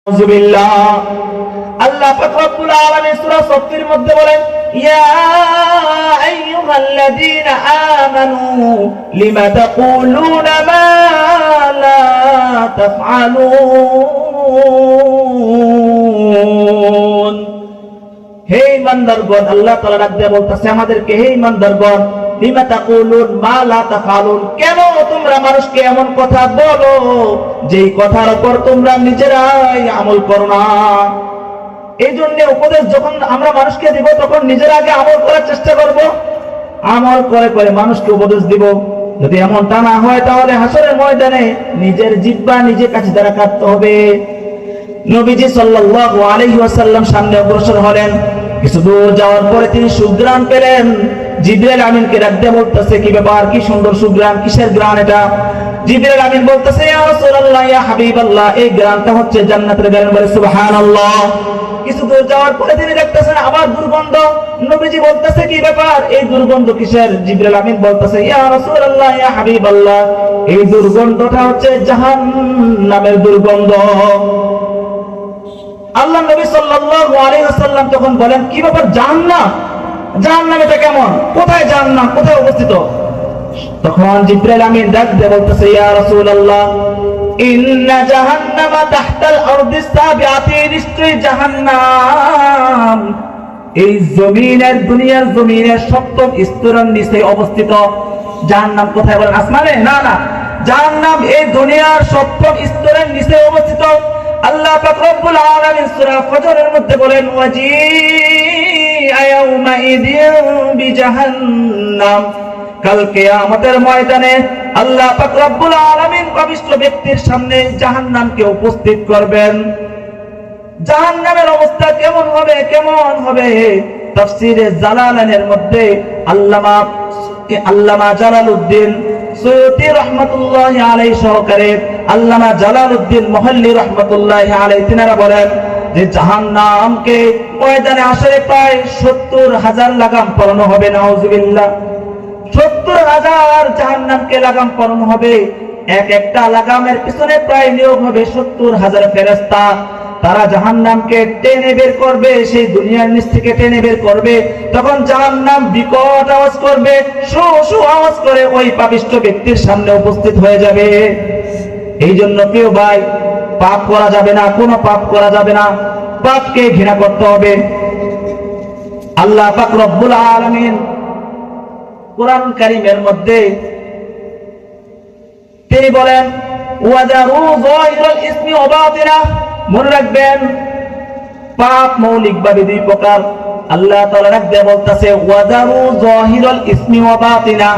আউযুবিল্লাহ। আল্লাহ পাক রব্বুল আলামিন সূরা সফফের মধ্যে বলেন, ইয়া আইয়ুহাল্লাযীনা আমানু লিমা তাকুলুনা মা লা তাফআলুন। হে ইমানদারগণ, আল্লাহ তাআলা ডাক দিয়ে বলতেছে আমাদেরকে, হে ইমানদারগণ, লিমা তাকুলুন মা লা তাফআলুন, কেন তোমরা মানুষকে এমন কথা বলো যেই কথার উপর তোমরা নিজেরাই আমল করো না। এই জন্য উপদেশ যখন আমরা মানুষকে দিব তখন নিজের আগে আমল করার চেষ্টা করব, আমল করে করে মানুষকে উপদেশ দিব। যদি এমনটা না হয় তাহলে হাসরের ময়দানে নিজের জিহ্বা নিজে কাছে দ্বারা কাটতে হবে। নবীজি সাল্লাল্লাহু আলাইহি ওয়াসাল্লাম সামনে অগ্রসর হলেন। কিছু দূর যাওয়ার পরে তিনি সুঘ্রাণ পেলেন। জিবরাইল আমিনকে ডাক দিয়ে বলতেছে, কি ব্যাপার, কি সুন্দর সুঘ্রাণ, কিসের ঘ্রাণ এটা? জিবরাইল আমিন বলতেছে, ইয়া রাসূলুল্লাহ, ইয়া হাবিবাল্লাহ, এই ঘ্রাণটা হচ্ছে জান্নাতের ঘ্রাণ। বলে সুবহানাল্লাহ। কিছু দূর যাওয়ার পরে তিনি দেখতেছেন আবার দুর্গন্ধ। নবীজি বলতেছে, কি ব্যাপার, এই দুর্গন্ধ কিসের? জিবরাইল আমিন বলতেছে, ইয়া রাসূলুল্লাহ, ইয়া হাবিবাল্লাহ, এই দুর্গন্ধটা হচ্ছে জাহান্নামের দুর্গন্ধ। আল্লাহ নবী সাল্লাল্লাহু আলাইহি ওয়াসাল্লাম তখন বলেন, কি ব্যাপার, জাহান্নাম? জাহান্নাম এটা কেমন? কোথায় জাহান্নাম, কোথায় অবস্থিত? তখন জিবরাইল আমিন ডাক দিয়ে বলতেছে, ইয়া রাসূলুল্লাহ, ইন্না জাহান্নামা তাহতাল আরদিস সাবিআতি, নিশ্চয়ই জাহান্নাম এই জমিনের, দুনিয়ার জমিনের সপ্তম স্তরের নিচে অবস্থিত। জাহান্নাম কোথায় বলেন? আসমানে? না না, জাহান্নাম এই দুনিয়ার সপ্তম স্তরের নিচে অবস্থিত। আল্লাহ পাক রব্বুল আলামিন সূরা ফজরের মধ্যে বলেন, ওয়াজিআ ইয়াউমাইযিন বিজাহান্নাম, কাল কিয়ামতের ময়দানে আল্লাহ পাক রব্বুল আলামিন পাপিষ্ঠ ব্যক্তির সামনে জাহান্নামকে উপস্থিত করবেন। জাহান্নামের অবস্থা কেমন হবে, কেমন হবে? তাফসীরে জালালাইনের মধ্যে আল্লামা জালালউদ্দিন সুয়ুতী রাহমাতুল্লাহি আলাইহি সহকারে আল্লামা জালালউদ্দিন মুহাল্লি রাহমাতুল্লাহি আলাইহি তিনারা বলেন যে জাহান্নামকে ময়দানে আসরে প্রায় ৭০,০০০ লাগাম পরানো হবে। নাউযুবিল্লাহ। ৭০,০০০ জাহান্নামকে লাগাম পরানো হবে। এক একটা লাগামের পিছনে প্রায় নিয়োগ হবে ৭০,০০০ ফেরেশতা। তারা জাহান্নামকে টেনে বের করবে, সেই দুনিয়ার নিচ থেকে টেনে বের করবে। তখন জাহান্নাম বিকট আওয়াজ করবে, শু শু আওয়াজ করে ওই পাপিষ্ঠ ব্যক্তির সামনে উপস্থিত হয়ে যাবে। এই জন্য প্রিয় ভাই, পাপ করা যাবে না, কোনো পাপ করা যাবে না, পাপকে ঘৃণা করতে হবে। আল্লাহ পাক রব্বুল আলামিন কোরআন কারীমের মধ্যে তিনি বলেন, ওয়াদারু যাহিরাল ইসমি ওয়া বাতিনা, মনে রাখবেন পাপ মৌলিকভাবে দুই প্রকার। আল্লাহ তাআলা রাখবে বলতেছে, ওয়াদারু যাহিরাল ইসমি ওয়া বাতিনা,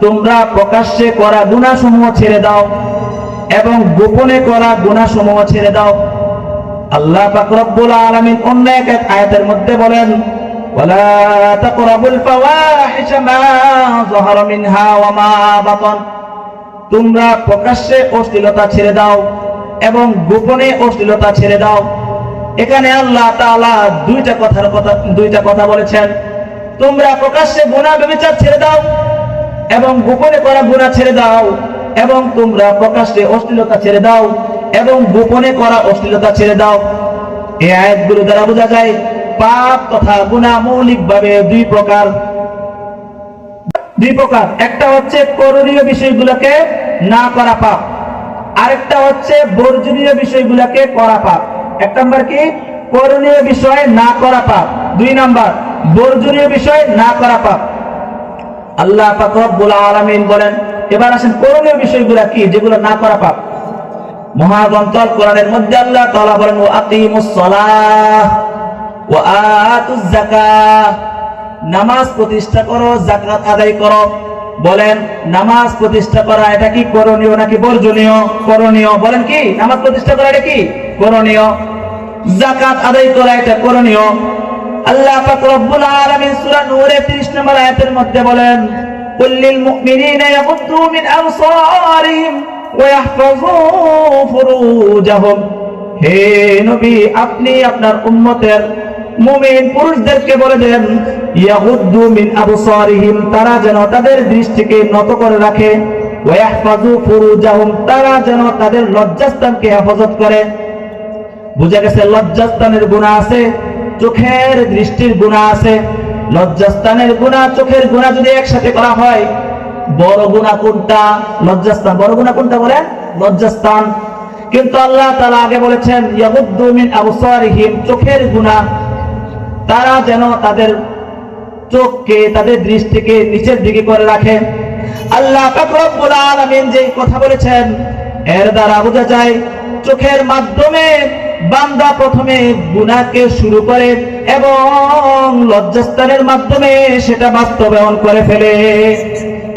তোমরা প্রকাশ্যে করা গুনাহসমূহ ছেড়ে দাও এবং গোপনে করা গুনাহসমূহ ছেড়ে দাও। আল্লাহ পাক রব্বুল আলামিন অন্য এক আয়াতের মধ্যে বলেন, ওয়ালা তাকরাবুল ফাওয়াহিশা মা যাহারা মিনহা ওয়া মা বাতান, তোমরা প্রকাশ্যে অশ্লীলতা ছেড়ে দাও এবং গোপনে অশ্লীলতা ছেড়ে দাও। এখানে আল্লাহ তাআলা দুইটা কথা বলেছেন। তোমরা প্রকাশ্যে গুনাহ ব্যভিচার ছেড়ে দাও এবং গোপনে করা গুনাহ ছেড়ে দাও, এবং তোমরা প্রকাশ্যে অশ্লীলতা ছেড়ে দাও এবং গোপনে করা অশ্লীলতা ছেড়ে দাও। এই আয়াতগুলো দ্বারা বোঝা যায় পাপ তথা গুনাহ মৌলিকভাবে দুই প্রকার। একটা হচ্ছে করণীয় বিষয়গুলোকে না করা পাপ, আরেকটা হচ্ছে বর্জনীয় বিষয়গুলোকে করা পাপ। এক নাম্বার কি? করণীয় বিষয় না করা পাপ। ২ নাম্বার বর্জনীয় বিষয় না করা পাপ। আল্লাহ পাক রব্বুল আলামিন বলেন, এবার আসেন করণীয় বিষয়গুলো কি, যেগুলো না করা পাপ। মহাগ্রন্থ আল কোরআনের মধ্যে আল্লাহ তাআলা বলেন, ওয়া আকিমুস সালাহ ওয়া আতুজ যাকাহ, নামাজ প্রতিষ্ঠা করো, যাকাত আদায় করো। বলেন নামাজ প্রতিষ্ঠা করা এটা কি করণীয় নাকি বর্জনীয়? করণীয়। বলেন কি নামাজ প্রতিষ্ঠা করা এটা কি করণীয়? যাকাত আদায় করা এটা করণীয়। আল্লাহ পাক রব্বুল আলামিন সূরা নূরের ৩০ নম্বর আয়াতের মধ্যে বলেন, কুল্লিল মুমিনিনা ইয়াগুদ্দু মিন আবসারিহিম ওয়া ইয়াহফাযু ফুরুজাহুম, হে নবী আপনি আপনার উম্মতের মুমিন পুরুষদেরকে বলে দেন, ইয়াগুদ্দু মিন আবসারিহিম, তারা যেন তাদের দৃষ্টিকে নত করে রাখে, ওয়া ইয়াহফাযু ফুরুজাহুম, তারা যেন তাদের লজ্জাস্থানকে হেফাজত করে। বুঝা গেছে লজ্জাস্থানের গুনাহ আছে, চোখের দৃষ্টির গুনাহ আছে। লজ্জাস্থানের গুনাহ, চোখের গুনাহ যদি একসাথে করা হয়, বড় গুনাহ কোনটা? লজ্জাস্থান। বড় গুনাহ কোনটা বলেন? লজ্জাস্থান। কিন্তু আল্লাহ তাআলা আগে বলেছেন ইয়াগুদ্দু মিন আবসারিহিম, চোখের গুনাহ, তারা যেন তাদের চোখকে, তাদের দৃষ্টিকে নিচের দিকে করে রাখে। আল্লাহ পাক রব্বুল আলামিন যে কথা বলেছেন, এর দ্বারা বোঝা যায় চোখের মাধ্যমে বান্দা প্রথমে গুনাহকে শুরু করে এবং লজ্জাস্থানের মাধ্যমে সেটা বাস্তবায়ন করে ফেলে।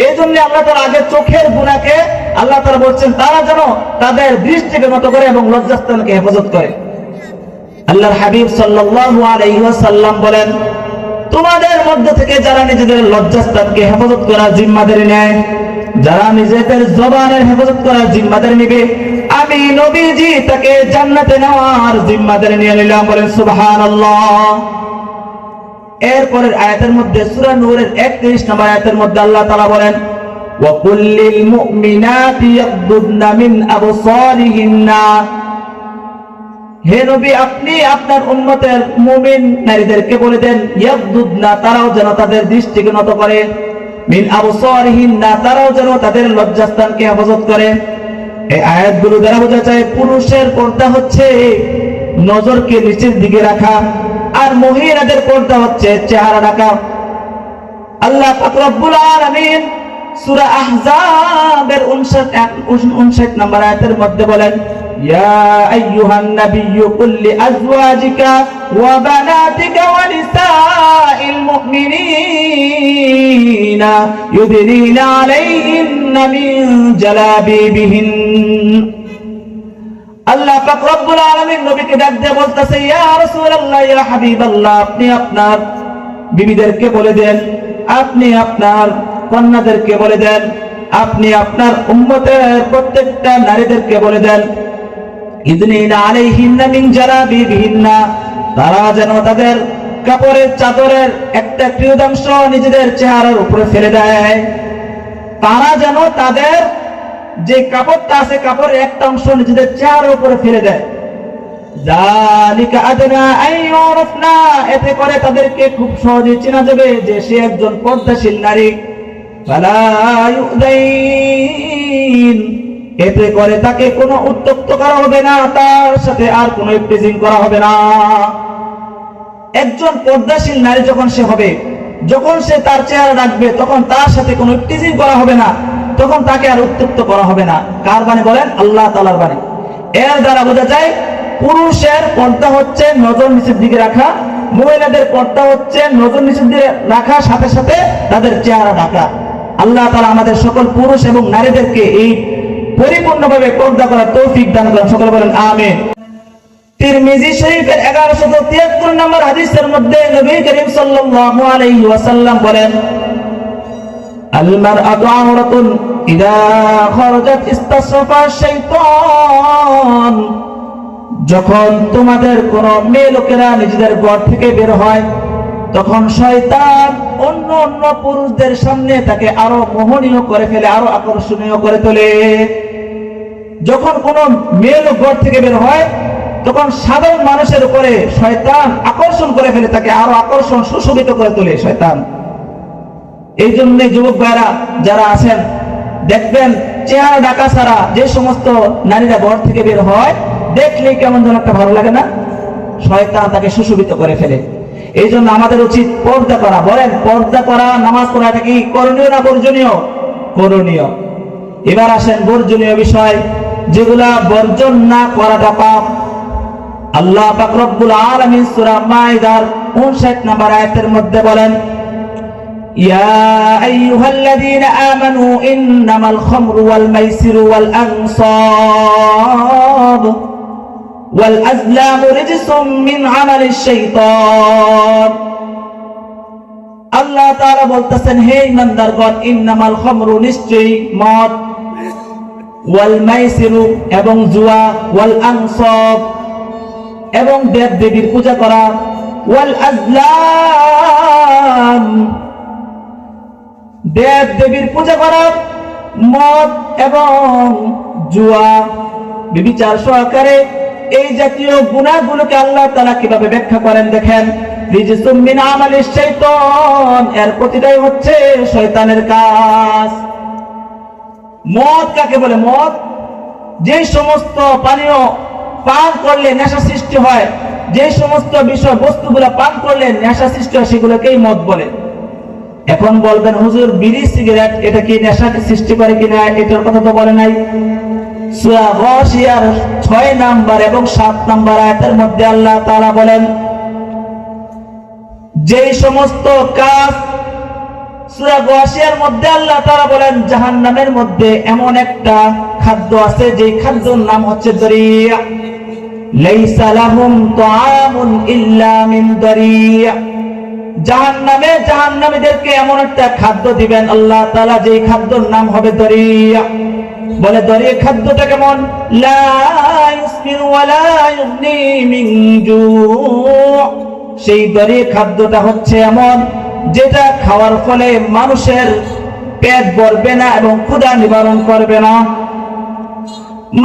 এই জন্য আল্লাহ তাআলা আগে চোখের গুনাহকে আল্লাহ তাআলা বলছেন তারা যেন তাদের দৃষ্টিকে নত করে এবং লজ্জাস্থানকে হেফাজত করে। আল্লাহর হাবিব সাল্লাল্লাহু আলাইহি ওয়াসাল্লাম বলেন, তোমাদের মধ্যে থেকে যারা নিজেদের লজ্জাস্থানকে হেফাজত করার জিম্মাদারি নেয়, যারা নিজেদের জবানের হেফাজত করার জিম্মাদারি নেবে, আমি নবীজি তাকে জান্নাতে নেওয়ার জিম্মাদারি নিয়ে নিলাম। বলেন সুবহানাল্লাহ। এরপরের আয়াতের মধ্যে সূরা নূরের 31 নম্বর আয়াতের মধ্যে আল্লাহ তাআলা বলেন, ওয়া কুল্লিল মুমিনাতি ইয়াগদুদনা মিন আবসারিহিন্না, হে নবী আপনি আপনার উম্মতের মুমিন নারীদেরকে বলে দেন, ইয়াগদুদনা, তারাও যেন তাদের দৃষ্টিকে নত করে, মিন আবসারিহিন্না, তারাও যেন তাদের লজ্জাস্থানকে হেফাজত করে। এই আয়াতগুলো দ্বারা বোঝা যায় পুরুষের পর্দা হচ্ছে নজরকে নিচের দিকে রাখা, আর মহিলাদের পর্দা হচ্ছে চেহারা ঢাকা। আল্লাহ পাক রব্বুল আলামিন সূরা আহজাবের 59 নম্বর আয়াতের মধ্যে বলেন, ইয়া আইয়ুহান নাবিয়্যু কুল লিআজওয়াজিকা ওয়া বানাতিকা ওয়া নিসাইল মুমিনিনা ইউদিনিনা আলাইহিন্না মিন জালাবিবিহিন। আল্লাহ পাক রব্বুল আলামিন নবীকে ডাক দিয়ে বলতেছে, ইয়া রাসূলুল্লাহ, ইয়া হাবিবাল্লাহ, আপনি আপনার বিবিদেরকে বলে দেন, আপনি আপনার কন্যাদেরকে বলে দেন, আপনি আপনার উম্মতের প্রত্যেকটা নারীদেরকে বলে দেন, ইদনিনা আলাইহিন্না মিন জালাবিবিহিন্না, তারা যেন তাদের কাপড়ের চাদরের একটা ক্রিয়াংশ নিজেদের চেহারার উপরে ফেলে দেয়, তারা যেন তাদের যে কাপড়টা আছে কাপড়ের একটা অংশ নিজেদের চেহারার উপরে ফেলে দেয়। যালিকা আদনা আইয়ুরফনা, এতে করে তাদেরকে খুব সহজে চেনা যাবে যে সে একজন পর্দাশীল নারী। ফালা ইউযাইন, এতে করে তাকে কোনো উত্তক্ত করা হবে না, তার সাথে আর কোনো ইফতিজিং করা হবে না। একজন পর্দাশীল নারী যখন সে হবে, যখন সে তার চেহারা রাখবে, তখন তার সাথে কোনো ইফতিজিং করা হবে না, তখন তাকে আর উত্তক্ত করা হবে না। কার বাণী বলেন? আল্লাহ তাআলার বাণী। এর দ্বারা বোঝা যায় পুরুষের পর্দা হচ্ছে নজর নিচের দিকে রাখা, মহিলাদের পর্দা হচ্ছে নজর নিচের দিকে রাখা, সাথে সাথে তাদের চেহারা ঢাকা। আল্লাহ তাআলা আমাদের সকল পুরুষ এবং নারীদেরকে এই পরিপূর্ণভাবে পর্দা করার তৌফিক দান করেন। সকলে বলেন আমিন। তিরমিজি শরীফের 1173 নম্বর হাদিসের মধ্যে নবী করিম সাল্লাল্লাহু আলাইহি ওয়াসাল্লাম বলেন, আল মারআতু আওরাতুন ইযা খারাজাত ইস্তাসফা শাইতান, যখন তোমাদের কোন মেয়ে লোকেরা নিজেদের ঘর থেকে বের হয়, তখন শয়তান অন্য অন্য পুরুষদের সামনে তাকে আরো মোহনীয় করে ফেলে, আরো আকর্ষণীয় করে তোলে। যখন কোন মেয়ে লোক ঘর থেকে বের হয়, তখন সাধারণ মানুষের উপরে শয়তান আকর্ষণ করে ফেলে, তাকে আরো আকর্ষণ সুশোভিত করে তোলে শয়তান। এই জন্য যুবক ভাইরা যারা আছেন, দেখবেন চেহারা ঢাকা ছাড়া যে সমস্ত নারীরা ঘর থেকে বের হয়, দেখলেই কেমন যেন একটা ভালো লাগে না, শয়তান তাকে সুশোভিত করে ফেলে। এই জন্য আমাদের উচিত পর্দা করা। বলেন পর্দা করা, নামাজ পড়া, এটা কি করণীয় না বর্জনীয়? করণীয়। এবার আসেন বর্জনীয় বিষয়, যেগুলা বর্জন না করাটা পাপ। আল্লাহ পাক রব্বুল আলামিন সূরা মাইদার 59 নম্বর আয়াতের মধ্যে বলেন, ইয়া আইয়ুহাল্লাযীনা আমানু ইন্নামাল খামরু ওয়াল মাইসিরু ওয়াল আনসাব ওয়াল আজলামু রিজসুম মিন আমালিশ শাইতান। আল্লাহ তাআলা বলতেছেন, হে ঈমানদারগণ, ইন্নামাল খামরু, নিশ্চয়ই মদ, ওয়াল মাইসিরু এবং জুয়া, ওয়াল আনসাব এবং দেব দেবীর পূজা করা, ওয়াল আজলাম, দেব দেবীর পূজা করা, মদ এবং জুয়া, বিবিচার সহকারে এই জাতীয় গুনাহগুলোকে আল্লাহ তাআলা কিভাবে ব্যাখ্যা করেন দেখেন, রিজসুম মিন আমালিশ শাইতান, এর প্রতিটাই হচ্ছে শয়তানের কাজ। মদ কাকে বলে? মদ যে সমস্ত পানীয় পান করলে নেশা সৃষ্টি হয়, যে সমস্ত বিষয় বস্তুগুলো পান করলে নেশা সৃষ্টি হয়, সেগুলোকেই মদ বলে। এখন বলবেন হুজুর বিড়ি সিগারেট এটা কি নেশা সৃষ্টি করে কিনা? এটার কথা তো বলে নাই। সূরা গাশিয়ার 6 নাম্বার এবং 7 নাম্বার আয়াতের মধ্যে আল্লাহ তাআলা বলেন, যেই সমস্ত কাজ, সূরা গাশিয়ার মধ্যে আল্লাহ তাআলা বলেন জাহান্নামের মধ্যে এমন একটা খাদ্য আছে, যেই খাদ্যের নাম হচ্ছে দরিয়া। লাইসা লাহুম তুআমুন ইল্লা মিন দরিয়া। জাহান্নামীদেরকে এমন একটা খাদ্য দিবেন আল্লাহ তাআলা, যেই খাদ্যের নাম হবে দরিয়া। বলে দরিয়া খাদ্যটা কেমন? লা ইউসমিনু ওয়া লা ইউগনি মিন জু। সেই দরিয়া খাদ্যটা হচ্ছে এমন, যেটা খাওয়ার ফলে মানুষের পেট ভরবে না এবং ক্ষুধা নিবারণ করবে না।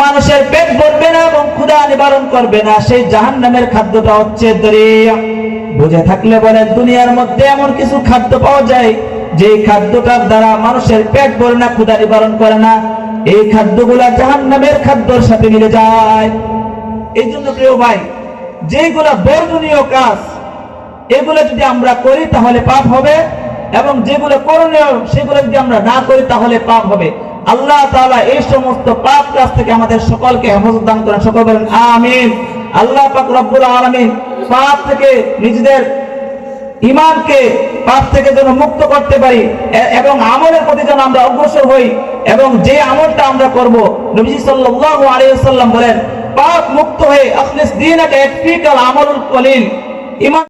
মানুষের পেট ভরবে না এবং ক্ষুধা নিবারণ করবে না, সেই জাহান্নামের খাদ্যটা হচ্ছে দরিয়া। বুঝে থাকলে বলেন, দুনিয়ার মধ্যে এমন কিছু খাদ্য পাওয়া যায় যে খাদ্যটার দ্বারা মানুষের পেট ভরে না, ক্ষুধা নিবারণ করে না। এই খাদ্যগুলা জাহান্নামের খাদ্যের সাথে মিলে যায়। এই জন্য প্রিয় ভাই, যেগুলা বর্জনীয় কাজ এগুলো যদি আমরা করি তাহলে পাপ হবে, এবং যেগুলো করণীয় সেগুলো যদি আমরা না করি তাহলে পাপ হবে। আল্লাহ তাআলা এই সমস্ত পাপ কাজ থেকে আমাদের সকলকে হেফাজত দান করেন। সকল বলেন আমিন। আল্লাহ পাক রব্বুল আলামিন পাপ থেকে নিজেদের ঈমানকে পাপ থেকে যেন মুক্ত করতে পারি এবং আমলের প্রতি যেন আমরা অগ্রসর হই, এবং যে আমলটা আমরা করব, নবীজি সাল্লাল্লাহু আলাইহি ওয়াসাল্লাম বলেন, পাপ মুক্ত হয়ে আখলিস দীনাকা ইয়াকফিকাল আমালুল কলিল। ঈমান